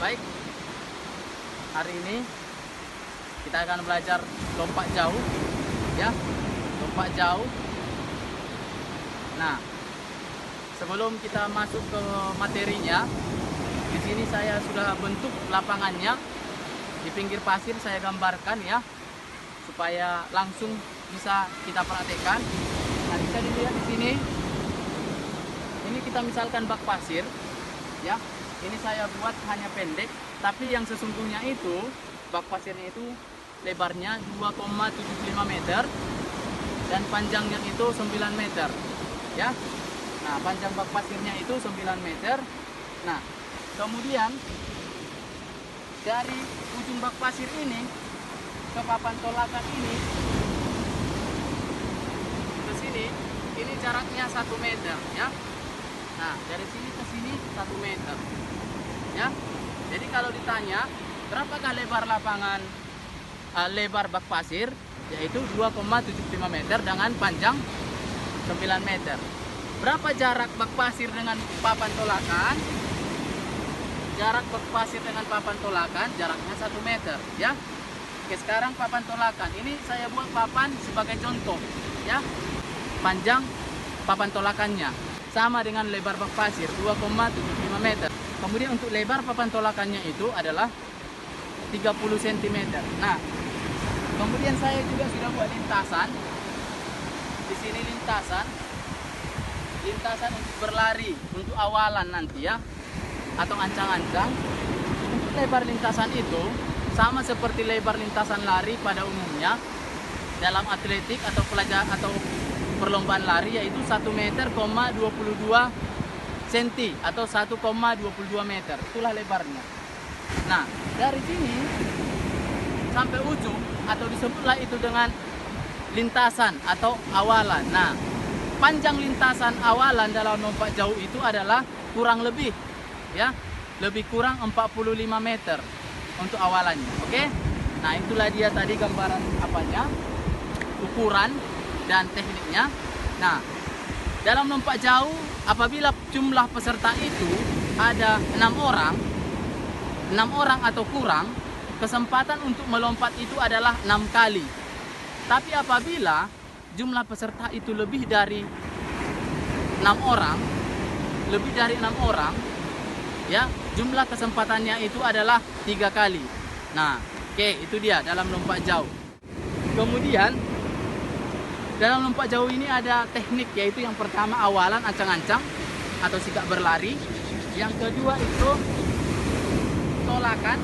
Baik, hari ini kita akan belajar lompat jauh, ya, lompat jauh. Nah, sebelum kita masuk ke materinya, di sini saya sudah bentuk lapangannya. Di pinggir pasir saya gambarkan ya, supaya langsung bisa kita praktekkan. Nah, bisa dilihat di sini. Ini kita misalkan bak pasir, ya. Ini saya buat hanya pendek, tapi yang sesungguhnya itu bak pasirnya itu lebarnya 2,75 meter dan panjangnya itu 9 meter, ya. Nah, panjang bak pasirnya itu 9 meter. Nah, kemudian dari ujung bak pasir ini ke papan tolakan ini ke sini, ini jaraknya 1 meter, ya. Nah, dari sini ke sini 1 meter, ya. Jadi kalau ditanya berapakah lebar lapangan, lebar bak pasir, yaitu 2,75 meter dengan panjang 9 meter. Berapa jarak bak pasir dengan papan tolakan? Jarak bak pasir dengan papan tolakan jaraknya 1 meter, ya. Oke, sekarang papan tolakan ini saya buat papan sebagai contoh, ya. Panjang papan tolakannya sama dengan lebar bak pasir 2,75 meter. Kemudian untuk lebar papan tolakannya itu adalah 30 cm. Nah, kemudian saya juga sudah buat lintasan. Di sini lintasan untuk berlari, untuk awalan nanti ya, atau ancang-ancang. Untuk lebar lintasan itu sama seperti lebar lintasan lari pada umumnya dalam atletik atau atau perlombaan lari, yaitu 1 meter, 22 cm atau 1,22 meter. Itulah lebarnya. Nah, dari sini sampai ujung, atau disebutlah itu dengan lintasan atau awalan. Nah, panjang lintasan awalan dalam lompat jauh itu adalah kurang lebih, ya, lebih kurang 45 meter untuk awalannya. Oke? Nah, itulah dia tadi gambaran apanya, ukuran dan tekniknya. Nah, dalam lompat jauh, apabila jumlah peserta itu ada 6 orang atau kurang, kesempatan untuk melompat itu adalah 6 kali. Tapi apabila jumlah peserta itu lebih dari 6 orang, ya, jumlah kesempatannya itu adalah 3 kali. Nah, oke, itu dia dalam lompat jauh. Kemudian dalam lompat jauh ini ada teknik, yaitu yang pertama awalan ancang-ancang atau sikap berlari. Yang kedua itu tolakan.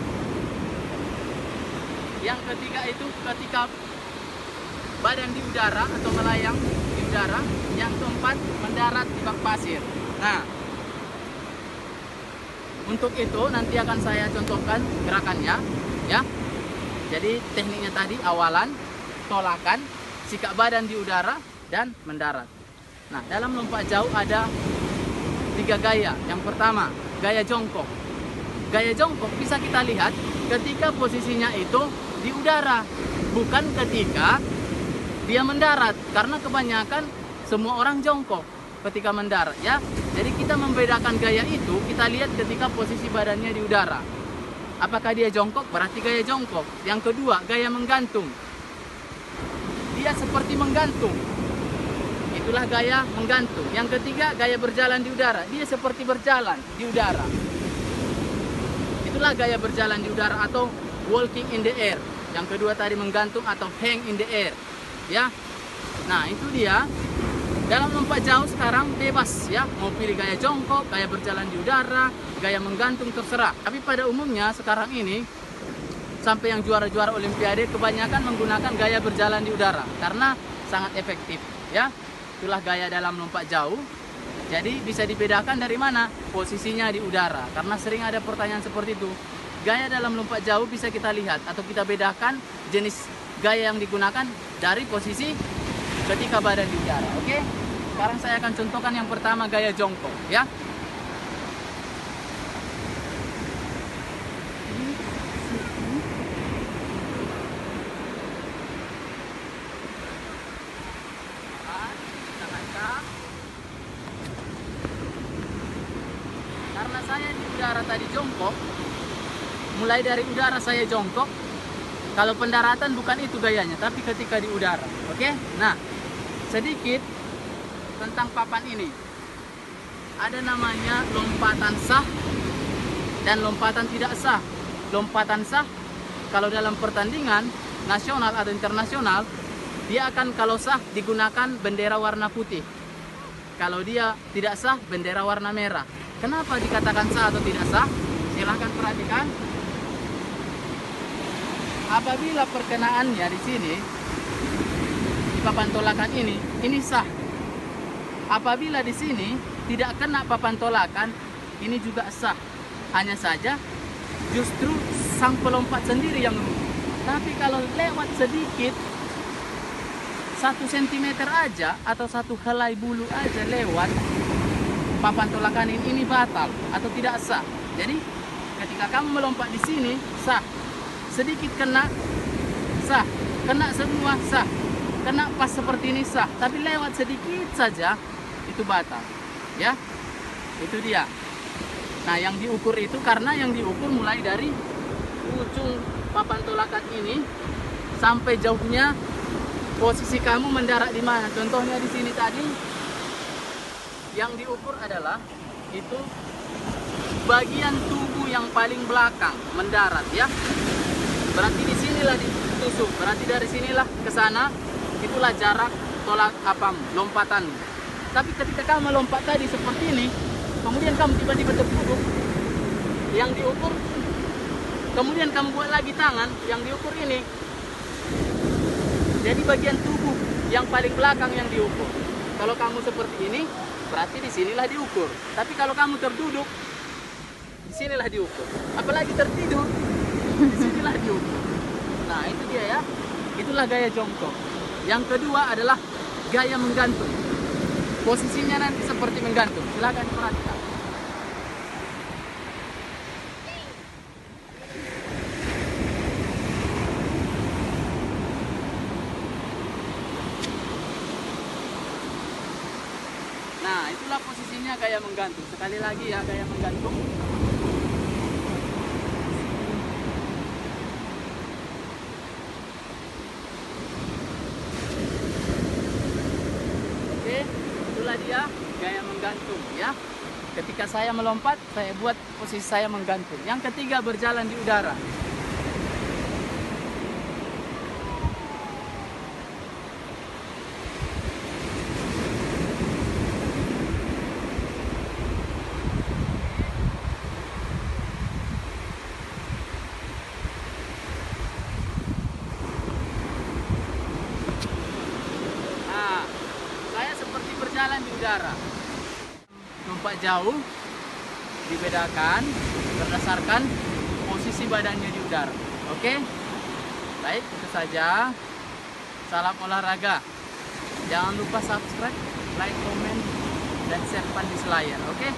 Yang ketiga itu ketika badan di udara atau melayang di udara. Yang keempat mendarat di bak pasir. Nah, untuk itu nanti akan saya contohkan gerakannya, ya. Jadi tekniknya tadi awalan, tolakan, sikap badan di udara, dan mendarat. Nah, dalam lompat jauh ada 3 gaya. Yang pertama, gaya jongkok. Gaya jongkok bisa kita lihat ketika posisinya itu di udara, bukan ketika dia mendarat. Karena kebanyakan semua orang jongkok ketika mendarat, ya. Jadi kita membedakan gaya itu, kita lihat ketika posisi badannya di udara. Apakah dia jongkok? Berarti gaya jongkok. Yang kedua, gaya menggantung. Dia seperti menggantung. Itulah gaya menggantung. Yang ketiga, gaya berjalan di udara. Dia seperti berjalan di udara. Itulah gaya berjalan di udara atau walking in the air. Yang kedua tadi menggantung atau hang in the air, ya. Nah, itu dia. Dalam lompat jauh sekarang bebas, ya. Mau pilih gaya jongkok, gaya berjalan di udara, gaya menggantung, terserah. Tapi pada umumnya sekarang ini sampai yang juara-juara olimpiade kebanyakan menggunakan gaya berjalan di udara karena sangat efektif, ya. Itulah gaya dalam lompat jauh. Jadi bisa dibedakan dari mana posisinya di udara, karena sering ada pertanyaan seperti itu. Gaya dalam lompat jauh bisa kita lihat atau kita bedakan jenis gaya yang digunakan dari posisi ketika badan di udara. Oke, sekarang saya akan contohkan yang pertama, gaya jongkok, ya. Karena saya di udara tadi jongkok, mulai dari udara saya jongkok. Kalau pendaratan bukan itu gayanya, tapi ketika di udara. Oke? Nah, sedikit tentang papan ini. Ada namanya lompatan sah dan lompatan tidak sah. Lompatan sah kalau dalam pertandingan nasional atau internasional, dia akan kalau sah digunakan bendera warna putih. Kalau dia tidak sah, bendera warna merah. Kenapa dikatakan sah atau tidak sah? Silahkan perhatikan. Apabila perkenaannya di sini, di papan tolakan ini sah. Apabila di sini tidak kena papan tolakan, ini juga sah. Hanya saja justru sang pelompat sendiri yang rugi. Tapi kalau lewat sedikit 1 cm aja atau 1 helai bulu aja lewat papan tolakan ini batal atau tidak sah. Jadi ketika kamu melompat di sini sah. Sedikit kena sah, kena semua sah, kena pas seperti ini sah. Tapi lewat sedikit saja itu batal. Ya, itu dia. Nah, yang diukur itu karena yang diukur mulai dari ujung papan tolakan ini sampai jauhnya posisi kamu mendarat di mana. Contohnya di sini tadi yang diukur adalah itu bagian tubuh yang paling belakang mendarat ya. Berarti di sinilah ditusuk. Berarti dari sinilah ke sana itulah jarak tolak lompatan. Tapi ketika kamu melompat tadi seperti ini, kemudian kamu tiba-tiba terduduk, yang diukur, kemudian kamu buat lagi tangan, yang diukur ini. Jadi bagian tubuh yang paling belakang yang diukur. Kalau kamu seperti ini, berarti di sinilah diukur. Tapi kalau kamu terduduk, di sinilah diukur. Apalagi tertidur, di sinilah diukur. Nah, itu dia ya. Itulah gaya jongkok. Yang kedua adalah gaya menggantung. Posisinya nanti seperti menggantung. Silakan perhatikan. Nah, itulah posisinya gaya menggantung. Sekali lagi ya, gaya menggantung. Oke, itulah dia gaya menggantung ya. Ketika saya melompat, saya buat posisi saya menggantung. Yang ketiga, berjalan di udara. Berjalan di udara. Lompat jauh dibedakan berdasarkan posisi badannya di udara. Oke? Baik, itu saja. Salam olahraga. Jangan lupa subscribe, like, komen, dan share di layar. Oke?